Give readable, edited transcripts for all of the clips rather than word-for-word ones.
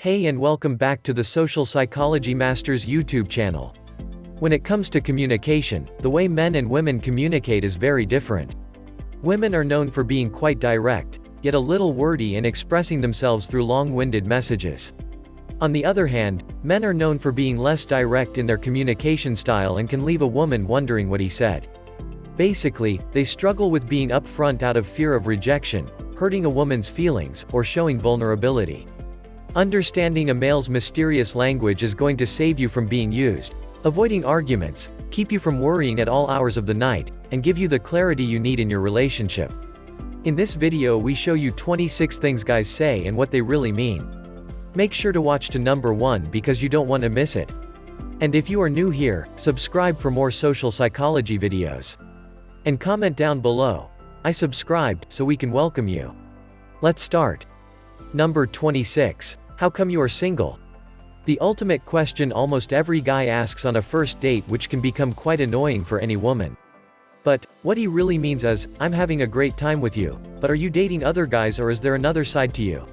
Hey and welcome back to the Social Psychology Masters YouTube channel. When it comes to communication, the way men and women communicate is very different. Women are known for being quite direct, yet a little wordy in expressing themselves through long-winded messages. On the other hand, men are known for being less direct in their communication style and can leave a woman wondering what he said. Basically, they struggle with being upfront out of fear of rejection, hurting a woman's feelings, or showing vulnerability. Understanding a male's mysterious language is going to save you from being used, avoiding arguments, keep you from worrying at all hours of the night, and give you the clarity you need in your relationship. In this video we show you 26 things guys say and what they really mean. Make sure to watch to number 1 because you don't want to miss it. And if you are new here, subscribe for more social psychology videos. And comment down below, "I subscribed," so we can welcome you. Let's start. Number 26. How come you are single? The ultimate question almost every guy asks on a first date, which can become quite annoying for any woman. But what he really means is, "I'm having a great time with you, but are you dating other guys or is there another side to you?"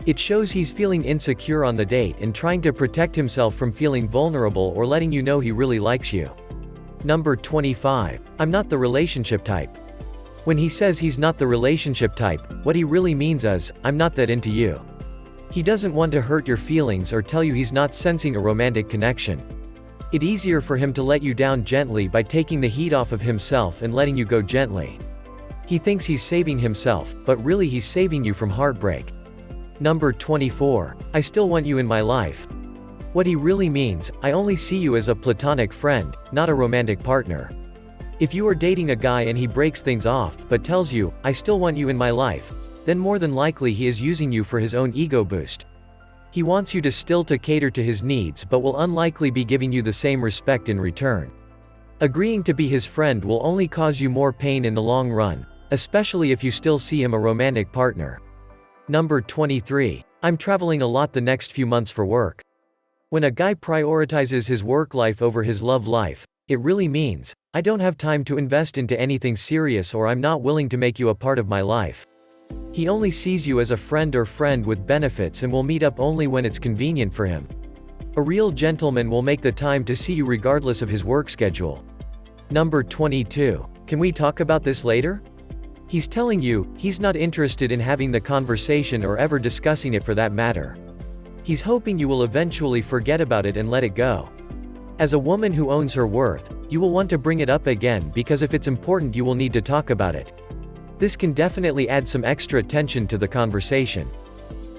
It shows he's feeling insecure on the date and trying to protect himself from feeling vulnerable or letting you know he really likes you. Number 25. I'm not the relationship type. When he says he's not the relationship type, what he really means is, "I'm not that into you." He doesn't want to hurt your feelings or tell you he's not sensing a romantic connection. It's easier for him to let you down gently by taking the heat off of himself and letting you go gently. He thinks he's saving himself, but really he's saving you from heartbreak. Number 24. I still want you in my life. What he really means, I only see you as a platonic friend, not a romantic partner. If you are dating a guy and he breaks things off but tells you, "I still want you in my life," then more than likely he is using you for his own ego boost. He wants you to still cater to his needs but will unlikely be giving you the same respect in return. Agreeing to be his friend will only cause you more pain in the long run, especially if you still see him a romantic partner. Number 23. I'm traveling a lot the next few months for work. When a guy prioritizes his work life over his love life, it really means, "I don't have time to invest into anything serious or I'm not willing to make you a part of my life." He only sees you as a friend or friend with benefits and will meet up only when it's convenient for him. A real gentleman will make the time to see you regardless of his work schedule. Number 22. Can we talk about this later? He's telling you, he's not interested in having the conversation or ever discussing it for that matter. He's hoping you will eventually forget about it and let it go. As a woman who owns her worth, you will want to bring it up again because if it's important you will need to talk about it. This can definitely add some extra tension to the conversation.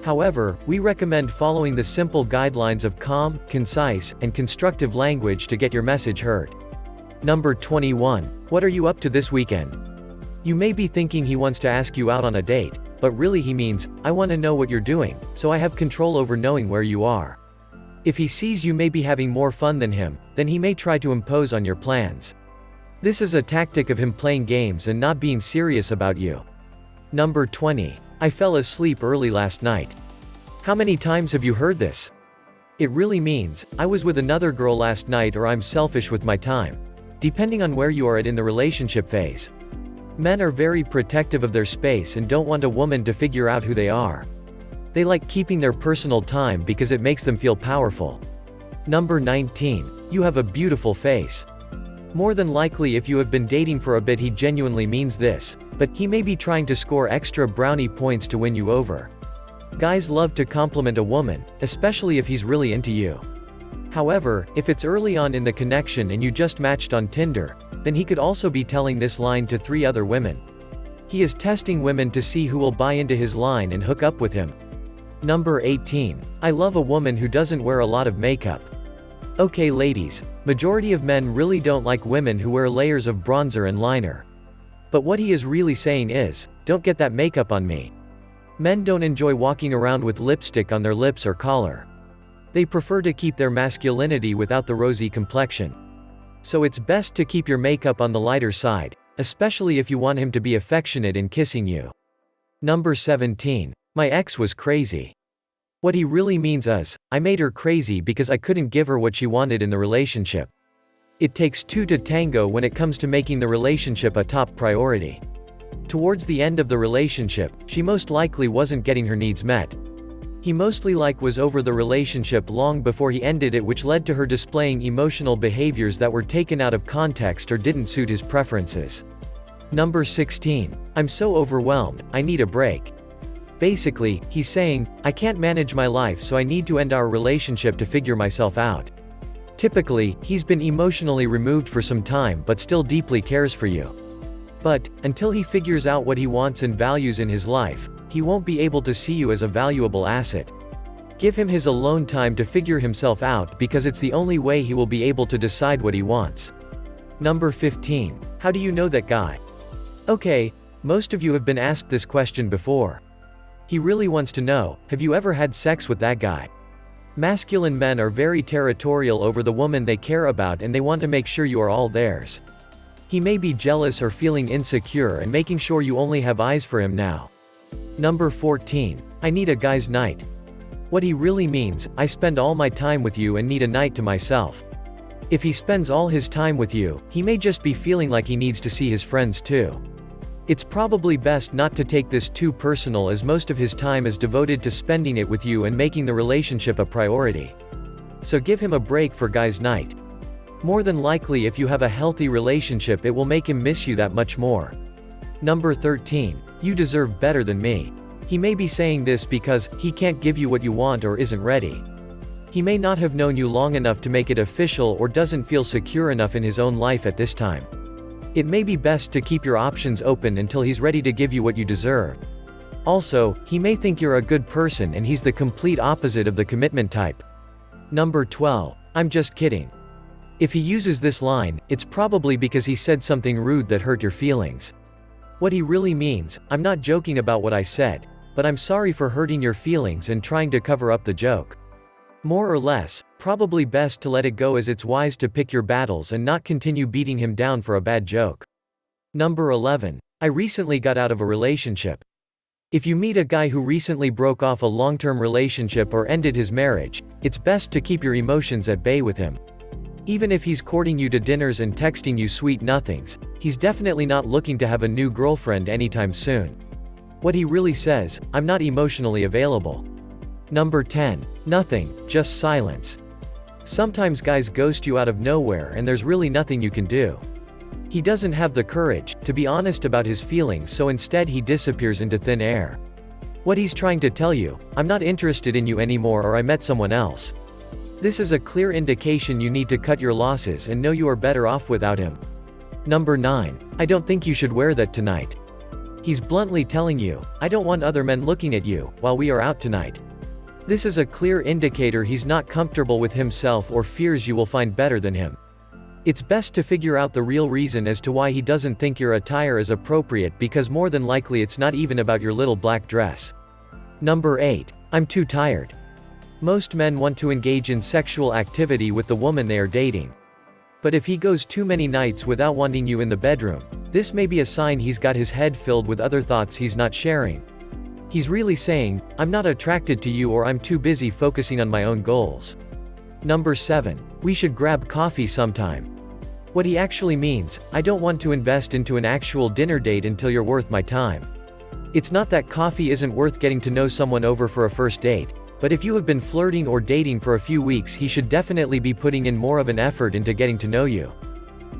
However, we recommend following the simple guidelines of calm, concise, and constructive language to get your message heard. Number 21. What are you up to this weekend? You may be thinking he wants to ask you out on a date, but really he means, "I want to know what you're doing, so I have control over knowing where you are." If he sees you may be having more fun than him, then he may try to impose on your plans. This is a tactic of him playing games and not being serious about you. Number 20. I fell asleep early last night. How many times have you heard this? It really means, "I was with another girl last night," or "I'm selfish with my time," depending on where you are at in the relationship phase. Men are very protective of their space and don't want a woman to figure out who they are. They like keeping their personal time because it makes them feel powerful. Number 19. You have a beautiful face. More than likely if you have been dating for a bit he genuinely means this, but he may be trying to score extra brownie points to win you over. Guys love to compliment a woman, especially if he's really into you. However, if it's early on in the connection and you just matched on Tinder, then he could also be telling this line to 3 other women. He is testing women to see who will buy into his line and hook up with him. Number 18. I love a woman who doesn't wear a lot of makeup. Okay ladies, majority of men really don't like women who wear layers of bronzer and liner. But what he is really saying is, "Don't get that makeup on me." Men don't enjoy walking around with lipstick on their lips or collar. They prefer to keep their masculinity without the rosy complexion. So it's best to keep your makeup on the lighter side, especially if you want him to be affectionate in kissing you. Number 17. My ex was crazy. What he really means is, "I made her crazy because I couldn't give her what she wanted in the relationship." It takes two to tango when it comes to making the relationship a top priority. Towards the end of the relationship, she most likely wasn't getting her needs met. He mostly was over the relationship long before he ended it, which led to her displaying emotional behaviors that were taken out of context or didn't suit his preferences. Number 16. I'm so overwhelmed, I need a break. Basically, he's saying, I can't manage my life, so I need to end our relationship to figure myself out. Typically, he's been emotionally removed for some time but still deeply cares for you. But, until he figures out what he wants and values in his life, he won't be able to see you as a valuable asset. Give him his alone time to figure himself out, because it's the only way he will be able to decide what he wants. Number 15. How do you know that guy? Okay, most of you have been asked this question before. He really wants to know, have you ever had sex with that guy? Masculine men are very territorial over the woman they care about, and they want to make sure you are all theirs. He may be jealous or feeling insecure and making sure you only have eyes for him now. Number 14. I need a guy's night. What he really means, I spend all my time with you and need a night to myself. If he spends all his time with you, he may just be feeling like he needs to see his friends too. It's probably best not to take this too personal, as most of his time is devoted to spending it with you and making the relationship a priority. So give him a break for guy's night. More than likely, if you have a healthy relationship, it will make him miss you that much more. Number 13. You deserve better than me. He may be saying this because he can't give you what you want or isn't ready. He may not have known you long enough to make it official, or doesn't feel secure enough in his own life at this time. It may be best to keep your options open until he's ready to give you what you deserve. Also, he may think you're a good person and he's the complete opposite of the commitment type. Number 12. I'm just kidding. If he uses this line, it's probably because he said something rude that hurt your feelings. What he really means, I'm not joking about what I said, but I'm sorry for hurting your feelings and trying to cover up the joke. More or less, probably best to let it go, as it's wise to pick your battles and not continue beating him down for a bad joke. Number 11. I recently got out of a relationship. If you meet a guy who recently broke off a long-term relationship or ended his marriage, it's best to keep your emotions at bay with him. Even if he's courting you to dinners and texting you sweet nothings, he's definitely not looking to have a new girlfriend anytime soon. What he really says, I'm not emotionally available. Number 10. Nothing, just silence. Sometimes guys ghost you out of nowhere and there's really nothing you can do. He doesn't have the courage to be honest about his feelings, so instead he disappears into thin air. What he's trying to tell you, I'm not interested in you anymore, or I met someone else. This is a clear indication you need to cut your losses and know you are better off without him. Number 9. I don't think you should wear that tonight. He's bluntly telling you, I don't want other men looking at you while we are out tonight. This is a clear indicator he's not comfortable with himself or fears you will find better than him. It's best to figure out the real reason as to why he doesn't think your attire is appropriate, because more than likely it's not even about your little black dress. Number 8. I'm too tired. Most men want to engage in sexual activity with the woman they are dating. But if he goes too many nights without wanting you in the bedroom, this may be a sign he's got his head filled with other thoughts he's not sharing. He's really saying, I'm not attracted to you, or I'm too busy focusing on my own goals. Number 7. We should grab coffee sometime. What he actually means, I don't want to invest into an actual dinner date until you're worth my time. It's not that coffee isn't worth getting to know someone over for a first date, but if you have been flirting or dating for a few weeks, he should definitely be putting in more of an effort into getting to know you.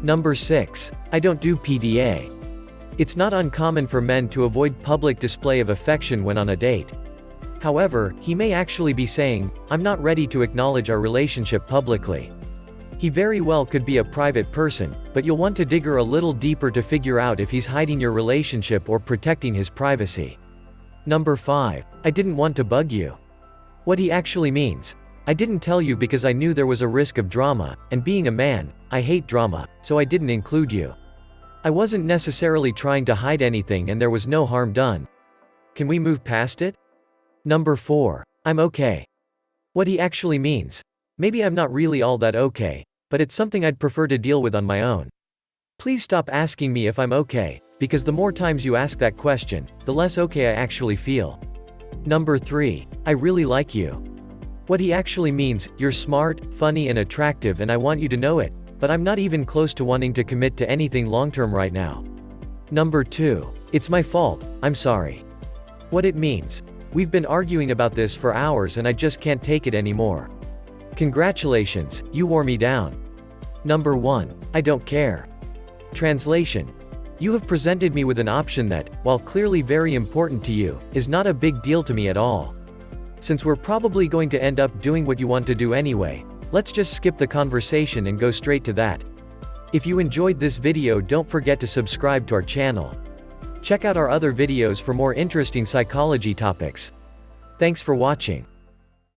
Number 6. I don't do PDA. It's not uncommon for men to avoid public display of affection when on a date. However, he may actually be saying, I'm not ready to acknowledge our relationship publicly. He very well could be a private person, but you'll want to dig a little deeper to figure out if he's hiding your relationship or protecting his privacy. Number 5. I didn't want to bug you. What he actually means, I didn't tell you because I knew there was a risk of drama, and being a man, I hate drama, so I didn't include you. I wasn't necessarily trying to hide anything and there was no harm done. Can we move past it? Number 4. I'm okay. What he actually means, maybe I'm not really all that okay, but it's something I'd prefer to deal with on my own. Please stop asking me if I'm okay, because the more times you ask that question, the less okay I actually feel. Number 3. I really like you. What he actually means, you're smart, funny and attractive and I want you to know it, but I'm not even close to wanting to commit to anything long-term right now. Number 2. It's my fault, I'm sorry. What it means, We've been arguing about this for hours and I just can't take it anymore. Congratulations, you wore me down. Number 1. I don't care. Translation. You have presented me with an option that, while clearly very important to you, is not a big deal to me at all. Since we're probably going to end up doing what you want to do anyway, let's just skip the conversation and go straight to that. If you enjoyed this video, don't forget to subscribe to our channel. Check out our other videos for more interesting psychology topics. Thanks for watching.